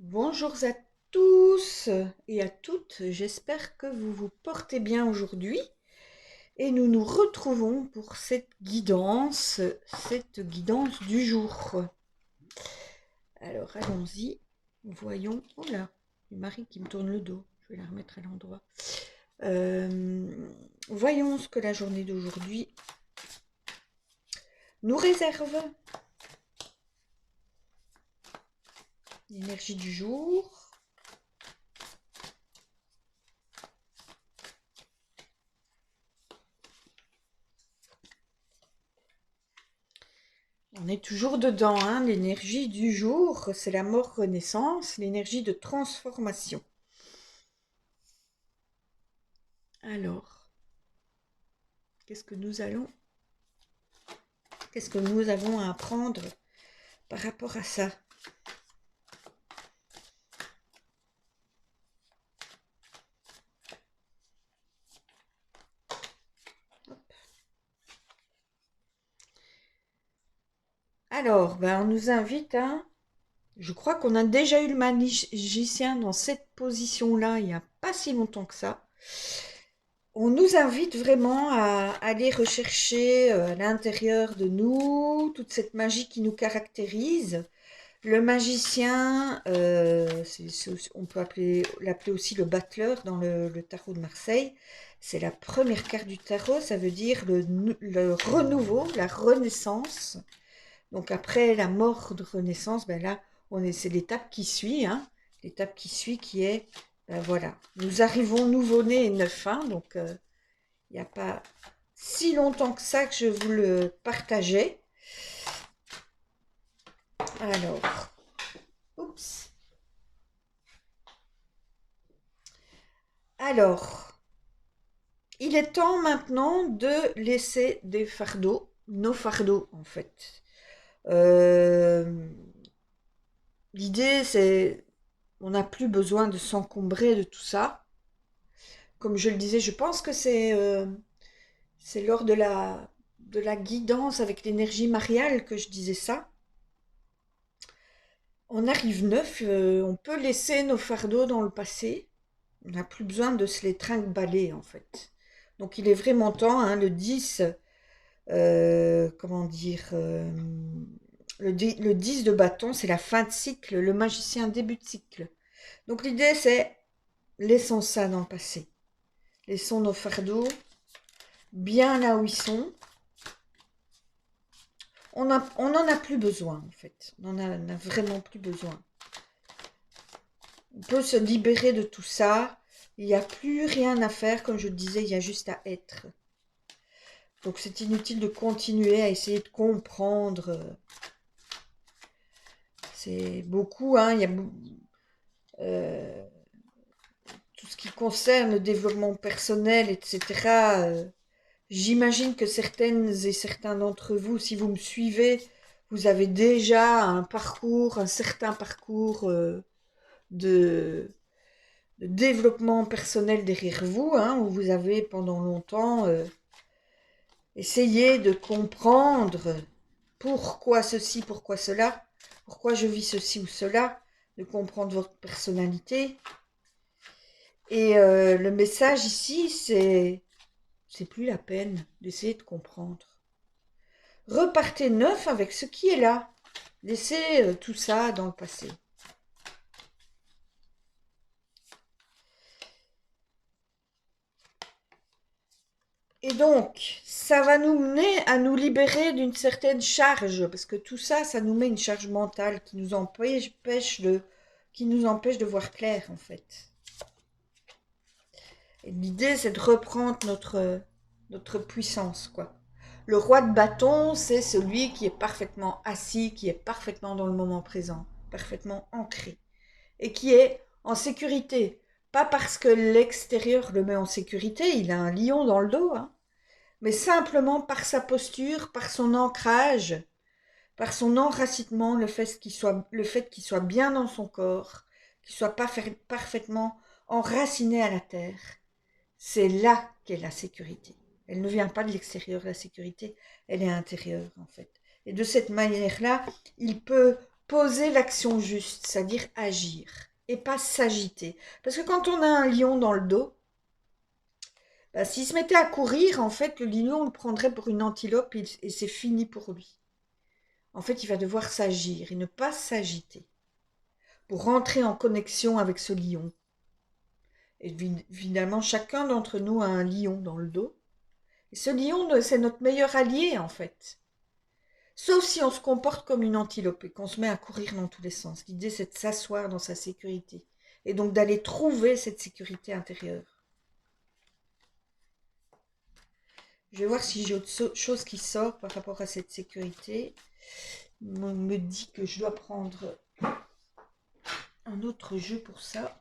Bonjour à tous et à toutes, j'espère que vous vous portez bien aujourd'hui et nous nous retrouvons pour cette guidance du jour. Alors allons-y, voyons, oh là, le mari qui me tourne le dos, je vais la remettre à l'endroit. Voyons ce que la journée d'aujourd'hui nous réserve. L'énergie du jour. On est toujours dedans, hein, l'énergie du jour, c'est la mort-renaissance, l'énergie de transformation. Alors, qu'est-ce que nous avons à apprendre par rapport à ça? Alors, on nous invite à... Je crois qu'on a déjà eu le magicien dans cette position-là il n'y a pas si longtemps que ça. On nous invite vraiment à aller rechercher à l'intérieur de nous toute cette magie qui nous caractérise. Le magicien, on peut l'appeler aussi le battleur dans le tarot de Marseille. C'est la première carte du tarot, ça veut dire le renouveau, la renaissance. Donc après la mort de renaissance, là, c'est l'étape qui suit, hein, l'étape qui suit qui est, voilà, nous arrivons nouveau-nés et neuf, hein, donc il n'y a pas si longtemps que ça que je vous le partageais. Alors, oups. Alors, il est temps maintenant de laisser des fardeaux, nos fardeaux en fait. L'idée c'est, on n'a plus besoin de s'encombrer de tout ça. Comme je le disais, je pense que c'est lors de la guidance avec l'énergie mariale que je disais ça. On arrive neuf, on peut laisser nos fardeaux dans le passé. On n'a plus besoin de se les trinque-baller en fait. Donc il est vraiment temps, hein, le 10, comment dire, le 10 de bâton, c'est la fin de cycle, le magicien début de cycle. Donc l'idée c'est, laissons ça dans le passé. Laissons nos fardeaux bien là où ils sont. On n'en a plus besoin en fait. On n'en a vraiment plus besoin. On peut se libérer de tout ça. Il n'y a plus rien à faire, comme je le disais, il y a juste à être. Donc c'est inutile de continuer à essayer de comprendre. C'est beaucoup, hein, il y a euh, tout ce qui concerne le développement personnel, etc. J'imagine que certaines et certains d'entre vous, si vous me suivez, vous avez déjà un certain parcours de, de développement personnel derrière vous, hein, où vous avez pendant longtemps essayé de comprendre pourquoi ceci, pourquoi cela, pourquoi je vis ceci ou cela, de comprendre votre personnalité. Et le message ici, c'est plus la peine d'essayer de comprendre. Repartez neuf avec ce qui est là. Laissez tout ça dans le passé. Et donc, ça va nous mener à nous libérer d'une certaine charge, parce que tout ça, ça nous met une charge mentale qui nous empêche de voir clair, en fait. Et l'idée, c'est de reprendre notre puissance, quoi. Le roi de bâton, c'est celui qui est parfaitement assis, qui est parfaitement dans le moment présent, parfaitement ancré, et qui est en sécurité. Pas parce que l'extérieur le met en sécurité, il a un lion dans le dos, hein, mais simplement par sa posture, par son ancrage, par son enracinement, le fait qu'il soit bien dans son corps, qu'il soit parfaitement enraciné à la terre. C'est là qu'est la sécurité. Elle ne vient pas de l'extérieur, la sécurité, elle est intérieure en fait. Et de cette manière-là, il peut poser l'action juste, c'est-à-dire agir, et pas s'agiter. Parce que quand on a un lion dans le dos, bah, s'il se mettait à courir, en fait, le lion le prendrait pour une antilope et c'est fini pour lui. En fait, il va devoir s'agir et ne pas s'agiter pour rentrer en connexion avec ce lion. Et finalement, chacun d'entre nous a un lion dans le dos. Et ce lion, c'est notre meilleur allié, en fait. Sauf si on se comporte comme une antilope et qu'on se met à courir dans tous les sens. L'idée, c'est de s'asseoir dans sa sécurité. Et donc d'aller trouver cette sécurité intérieure. Je vais voir si j'ai autre chose qui sort par rapport à cette sécurité. On me dit que je dois prendre un autre jeu pour ça.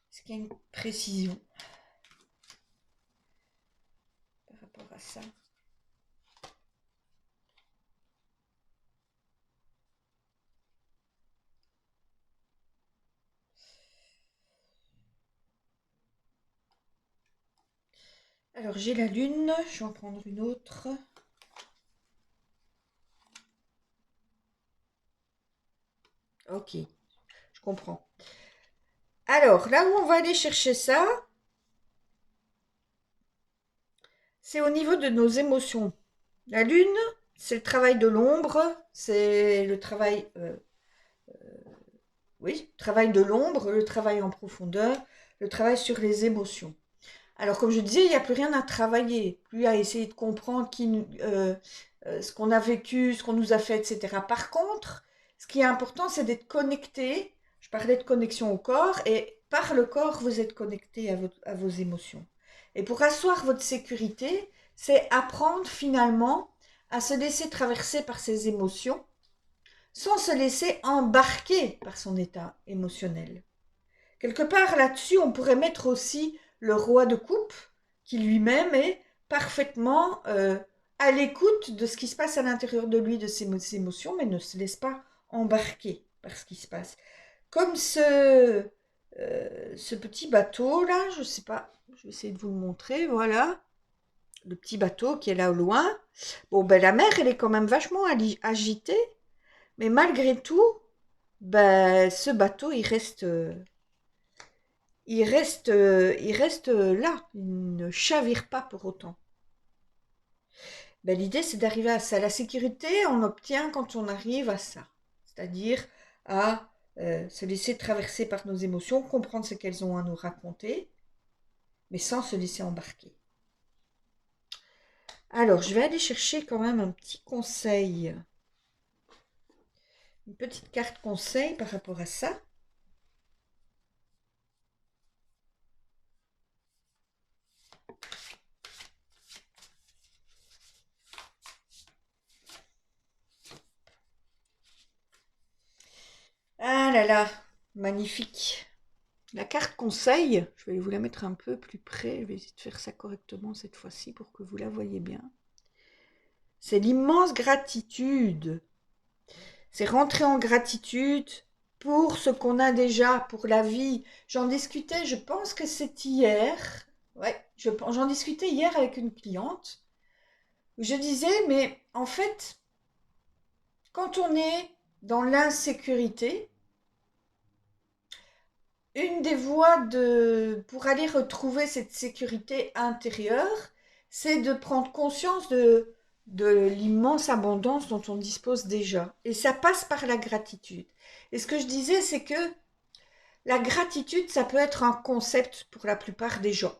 Est-ce qu'il y a une précision par rapport à ça? Alors j'ai la lune, je vais en prendre une autre. Ok, je comprends. Alors, là où on va aller chercher ça, c'est au niveau de nos émotions. La lune, c'est le travail de l'ombre, c'est le travail, oui, travail de l'ombre, le travail en profondeur, le travail sur les émotions. Alors, comme je disais, il n'y a plus rien à travailler, plus à essayer de comprendre ce qu'on a vécu, ce qu'on nous a fait, etc. Par contre, ce qui est important, c'est d'être connecté. Je parlais de connexion au corps, et par le corps, vous êtes connecté à vos émotions. Et pour asseoir votre sécurité, c'est apprendre finalement à se laisser traverser par ses émotions sans se laisser embarquer par son état émotionnel. Quelque part là-dessus, on pourrait mettre aussi le roi de coupe, qui lui-même est parfaitement à l'écoute de ce qui se passe à l'intérieur de lui, de ses émotions, mais ne se laisse pas embarquer par ce qui se passe. Comme ce petit bateau-là, je ne sais pas, je vais essayer de vous le montrer, voilà, le petit bateau qui est là au loin. Bon, ben la mer, elle est quand même vachement agitée, mais malgré tout, ben, ce bateau, il reste là, il ne chavire pas pour autant. Ben, l'idée, c'est d'arriver à ça. La sécurité, on obtient quand on arrive à ça, c'est-à-dire à se laisser traverser par nos émotions, comprendre ce qu'elles ont à nous raconter, mais sans se laisser embarquer. Alors, je vais aller chercher quand même un petit conseil, une petite carte conseil par rapport à ça. Ah là là, magnifique. La carte conseil, je vais vous la mettre un peu plus près, je vais essayer de faire ça correctement cette fois-ci pour que vous la voyez bien. C'est l'immense gratitude. C'est rentrer en gratitude pour ce qu'on a déjà, pour la vie. J'en discutais, je pense que c'est hier. Ouais, j'en discutais hier avec une cliente. Où je disais, mais en fait, quand on est dans l'insécurité, une des voies pour aller retrouver cette sécurité intérieure, c'est de prendre conscience de l'immense abondance dont on dispose déjà. Et ça passe par la gratitude. Et ce que je disais, c'est que la gratitude, ça peut être un concept pour la plupart des gens.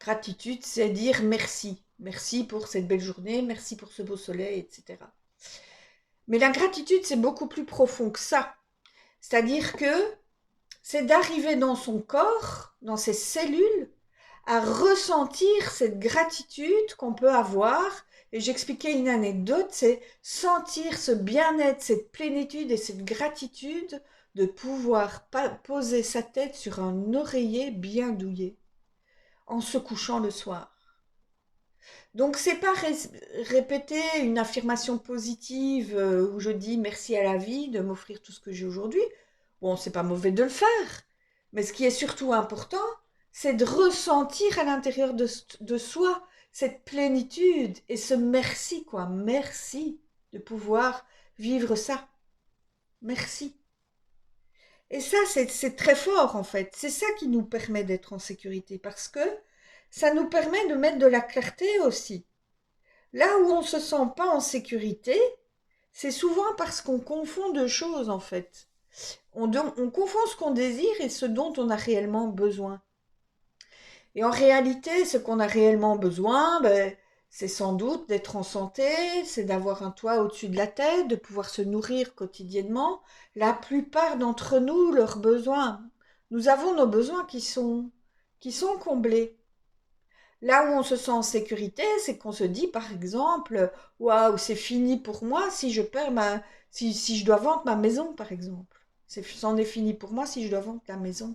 Gratitude, c'est dire merci. Merci pour cette belle journée, merci pour ce beau soleil, etc. Mais la gratitude, c'est beaucoup plus profond que ça. C'est-à-dire que c'est d'arriver dans son corps, dans ses cellules, à ressentir cette gratitude qu'on peut avoir. Et j'expliquais une anecdote, c'est sentir ce bien-être, cette plénitude et cette gratitude de pouvoir poser sa tête sur un oreiller bien douillet en se couchant le soir. Donc c'est pas répéter une affirmation positive où je dis merci à la vie de m'offrir tout ce que j'ai aujourd'hui. Bon, c'est pas mauvais de le faire, mais ce qui est surtout important, c'est de ressentir à l'intérieur de soi cette plénitude et ce merci, quoi. Merci de pouvoir vivre ça. Merci. Et ça, c'est très fort, en fait. C'est ça qui nous permet d'être en sécurité, parce que ça nous permet de mettre de la clarté aussi. Là où on se sent pas en sécurité, c'est souvent parce qu'on confond deux choses, en fait. On confond ce qu'on désire et ce dont on a réellement besoin. Et en réalité, ce qu'on a réellement besoin, ben, c'est sans doute d'être en santé, c'est d'avoir un toit au-dessus de la tête, de pouvoir se nourrir quotidiennement. La plupart d'entre nous, leurs besoins, nous avons nos besoins qui sont comblés. Là où on se sent en sécurité, c'est qu'on se dit, par exemple, waouh, c'est fini pour moi si je perds si je dois vendre ma maison, par exemple. C'en est fini pour moi si je dois vendre la maison.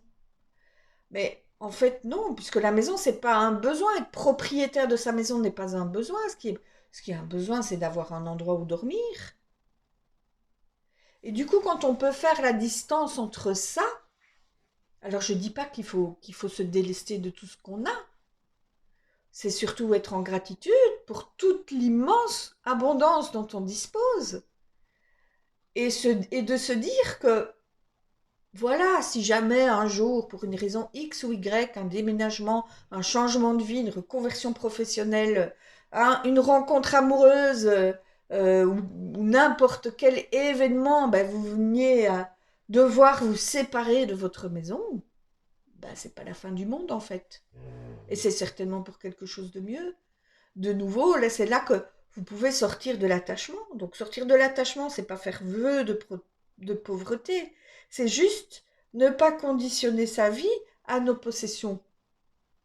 Mais en fait, non, puisque la maison, c'est pas un besoin. Être propriétaire de sa maison n'est pas un besoin. Ce qui est un besoin, c'est d'avoir un endroit où dormir. Et du coup, quand on peut faire la distance entre ça, alors je dis pas qu'il faut se délester de tout ce qu'on a. C'est surtout être en gratitude pour toute l'immense abondance dont on dispose. Et de se dire que voilà, si jamais un jour, pour une raison X ou Y, un déménagement, un changement de vie, une reconversion professionnelle, une rencontre amoureuse ou n'importe quel événement, ben, vous veniez à devoir vous séparer de votre maison, ben, c'est pas la fin du monde en fait. Et c'est certainement pour quelque chose de mieux. De nouveau, là, c'est là que vous pouvez sortir de l'attachement. Donc sortir de l'attachement, c'est pas faire vœu de pauvreté, c'est juste ne pas conditionner sa vie à nos possessions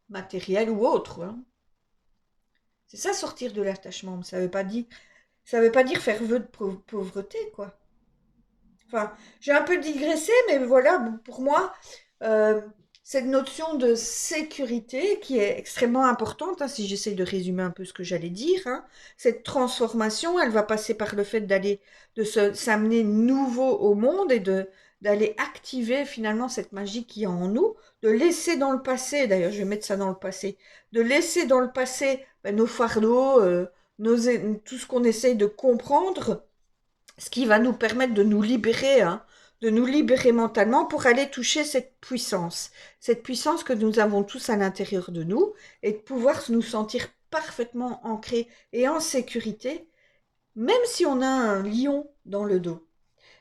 matérielles ou autres, hein. C'est ça sortir de l'attachement. Ça veut pas dire faire vœu de pauvreté, quoi. Enfin, j'ai un peu digressé, mais voilà, pour moi, euh, cette notion de sécurité qui est extrêmement importante, hein, si j'essaye de résumer un peu ce que j'allais dire, hein, cette transformation, elle va passer par le fait s'amener nouveau au monde et d'aller activer finalement cette magie qui est en nous, de laisser dans le passé, d'ailleurs je vais mettre ça dans le passé, de laisser dans le passé ben, nos fardeaux, tout ce qu'on essaye de comprendre, ce qui va nous permettre de nous libérer, hein, de nous libérer mentalement pour aller toucher cette puissance que nous avons tous à l'intérieur de nous, et de pouvoir nous sentir parfaitement ancrés et en sécurité, même si on a un lion dans le dos.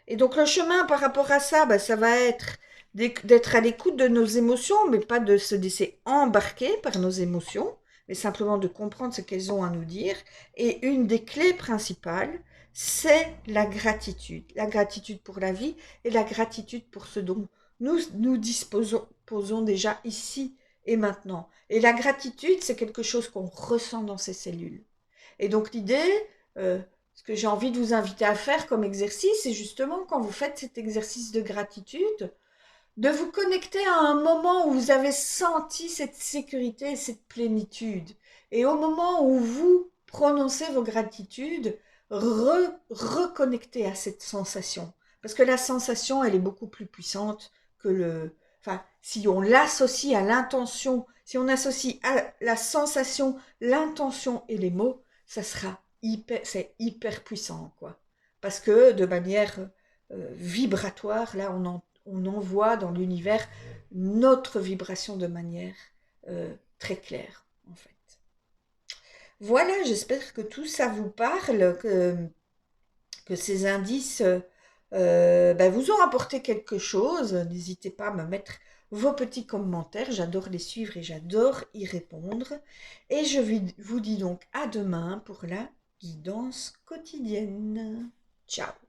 Et donc le chemin par rapport à ça, bah, ça va être d'être à l'écoute de nos émotions, mais pas de se laisser embarquer par nos émotions, mais simplement de comprendre ce qu'elles ont à nous dire. Et une des clés principales, c'est la gratitude. La gratitude pour la vie et la gratitude pour ce dont nous disposons déjà ici et maintenant. Et la gratitude, c'est quelque chose qu'on ressent dans ses cellules. Et donc l'idée, ce que j'ai envie de vous inviter à faire comme exercice, c'est justement quand vous faites cet exercice de gratitude, de vous connecter à un moment où vous avez senti cette sécurité et cette plénitude. Et au moment où vous prononcez vos gratitudes, reconnecter à cette sensation. Parce que la sensation, elle est beaucoup plus puissante que Enfin, si on l'associe à l'intention, si on associe à la sensation, l'intention et les mots, c'est hyper puissant, quoi. Parce que de manière vibratoire, là, on envoie dans l'univers notre vibration de manière très claire, en fait. Voilà, j'espère que tout ça vous parle, que ces indices ben, vous ont apporté quelque chose. N'hésitez pas à me mettre vos petits commentaires, j'adore les suivre et j'adore y répondre. Et je vous dis donc à demain pour la guidance quotidienne. Ciao!